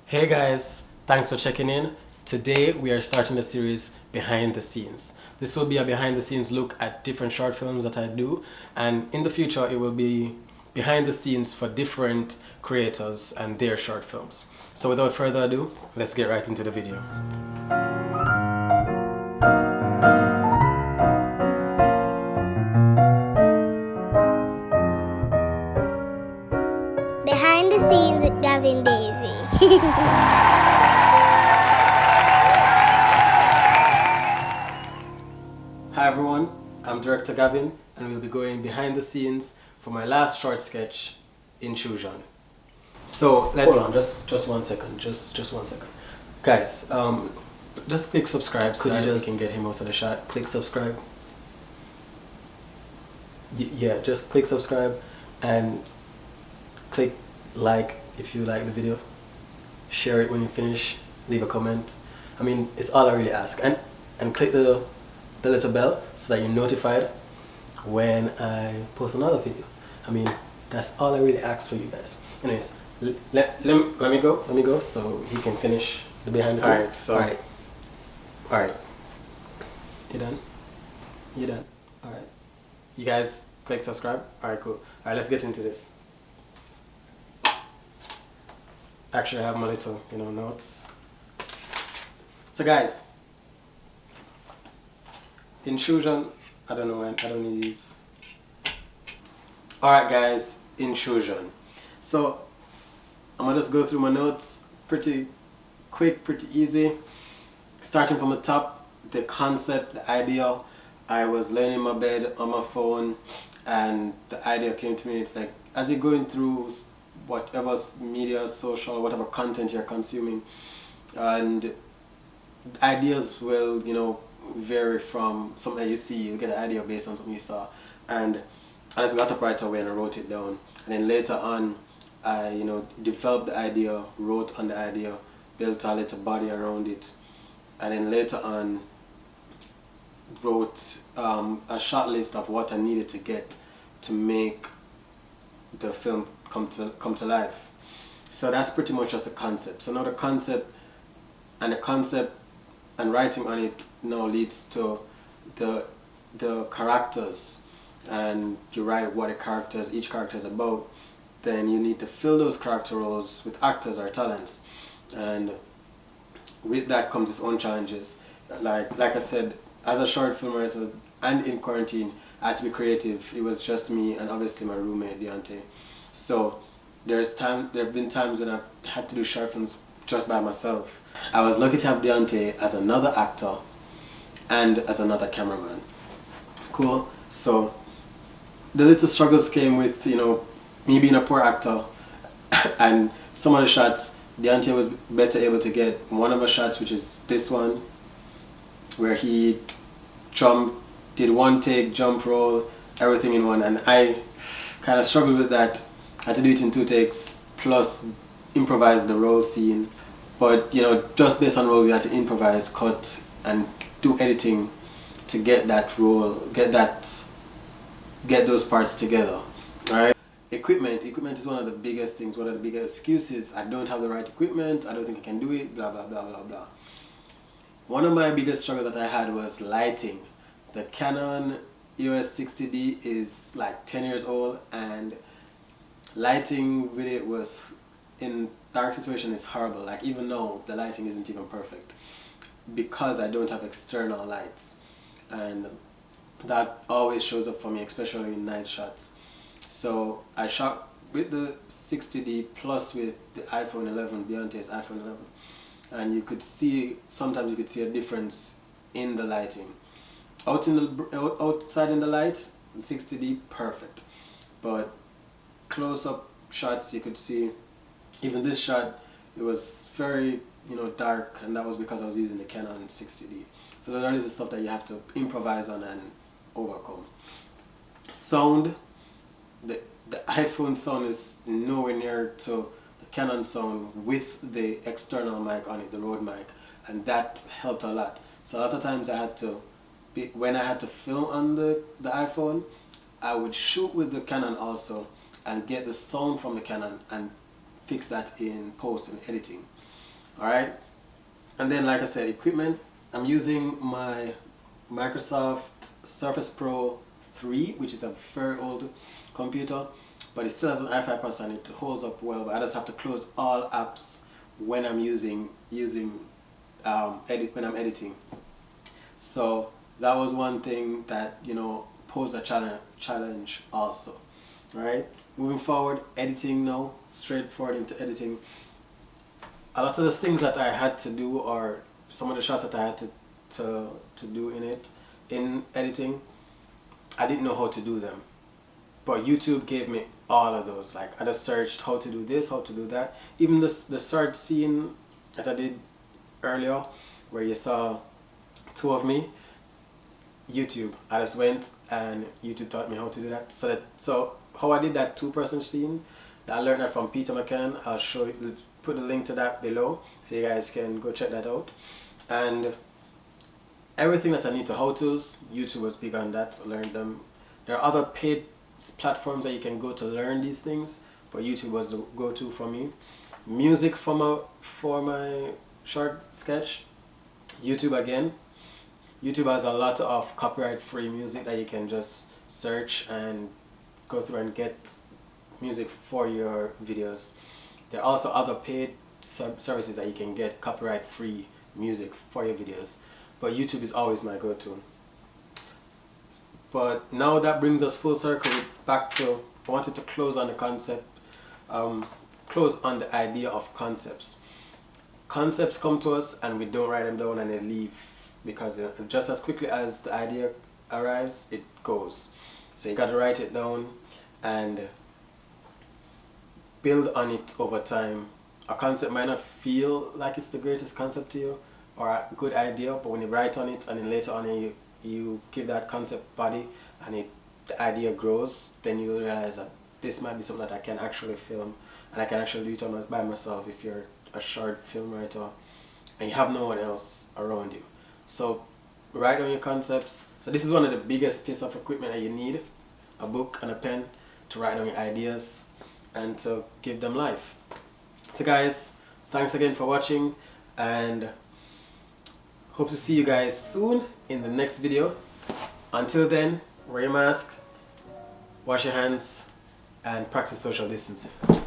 Hey guys, thanks for checking in. Today we are starting the series Behind the Scenes. This will be a behind the scenes look at different short films that I do, and in the future it will be behind the scenes for different creators and their short films. So without further ado, let's get right into the video. Behind the scenes with Gavin Davey. Hi everyone, I'm Director Gavin and we'll be going behind the scenes for my last short sketch, Intrusion. So let's hold on, just 1 second, just 1 second. Guys, just click subscribe so that we can get him out of the shot. Click subscribe. Yeah, just click subscribe and click like if you like the video. Share it when you finish, leave a comment. I mean, it's all I really ask. And click the little bell so that you're notified when I post another video. I mean, that's all I really ask for you guys. Anyways, let me go so he can finish the behind the scenes. Alright. You done? Alright. You guys click subscribe? Alright, cool. Alright, let's get into this. Actually, I have my little, notes. So guys, Intrusion, I don't need these. Alright guys, Intrusion. So, I'm gonna just go through my notes pretty quick, pretty easy. Starting from the top, the concept, the idea. I was laying in my bed on my phone and the idea came to me. It's like, as you're going through whatever media, social, whatever content you're consuming, and ideas will, vary from something that you see. You get an idea based on something you saw, and I just got up right away and I wrote it down. And then later on, I developed the idea, wrote on the idea, built a little body around it, and then later on wrote a short list of what I needed to get to make the film come to life. So that's pretty much just a concept. So now the concept and writing on it now leads to the characters, and you write what each character is about. Then you need to fill those character roles with actors or talents, and with that comes its own challenges. Like I said, as a short film writer and in quarantine, I had to be creative. It was just me and obviously my roommate Deontay. So there have been times when I've had to do short films just by myself. I was lucky to have Deontay as another actor and as another cameraman. Cool. So the little struggles came with, me being a poor actor, and some of the shots Deontay was better able to get. One of the shots, which is this one, where he did one take, jump roll, everything in one, and I kind of struggled with that. I had to do it in 2 takes, plus improvise the roll scene. But just based on roll, we had to improvise, cut, and do editing to get that roll, get those parts together. Alright? Equipment is one of the biggest things, one of the biggest excuses. I don't have the right equipment, I don't think I can do it, blah blah blah blah blah. One of my biggest struggles that I had was lighting. The Canon EOS 60D is like 10 years old, and lighting with it was, in dark situation, is horrible. Like, even though the lighting isn't even perfect, because I don't have external lights, and that always shows up for me, especially in night shots. So I shot with the 60D plus with the iPhone 11, Deontay's iPhone 11, and sometimes you could see a difference in the lighting. Outside in the light, the 60D perfect, but close-up shots you could see, even this shot, it was very dark, and that was because I was using the Canon 60D. So that is the stuff that you have to improvise on and overcome. Sound, the iPhone sound is nowhere near to the Canon sound with the external mic on it, the Rode mic, and that helped a lot. So a lot of times when I had to film on the iPhone, I would shoot with the Canon also and get the sound from the Canon and fix that in post and editing. Alright, and then like I said, equipment, I'm using my Microsoft Surface Pro 3, which is a very old computer, but it still has an i5 processor and it holds up well, but I just have to close all apps when I'm when I'm editing. So that was one thing that, you know, posed a challenge also. Right, moving forward, editing now, straightforward into editing. A lot of the things that I had to do, or some of the shots that I had to do in editing, I didn't know how to do them, but YouTube gave me all of those. Like, I just searched how to do this, how to do that. Even the third scene that I did earlier, where you saw two of me, YouTube, I just went and YouTube taught me how to do that. So how I did that 2-person scene, I learned that from Peter Mckinnon. I'll show you, put the link to that below so you guys can go check that out. And everything that I need to how-tos, YouTube was big on that, so learned them. There are other paid platforms that you can go to learn these things, but YouTube was the go-to for me. Music for my short sketch, YouTube again. YouTube has a lot of copyright-free music that you can just search and go through and get music for your videos. There are also other paid services that you can get copyright-free music for your videos, but YouTube is always my go-to. But now that brings us full circle back to, I wanted to close on the concept, close on the idea of concepts. Concepts come to us and we don't write them down and they leave, because just as quickly as the idea arrives, it goes. So you got to write it down and build on it over time. A concept might not feel like it's the greatest concept to you or a good idea, but when you write on it and then later on you give that concept body and the idea grows, then you realize that this might be something that I can actually film and I can actually do it by myself if you're a short film writer and you have no one else around you. So write down your concepts. So this is one of the biggest pieces of equipment that you need, a book and a pen to write down your ideas and to give them life. So guys, thanks again for watching and hope to see you guys soon in the next video. Until then, wear your mask, wash your hands and practice social distancing.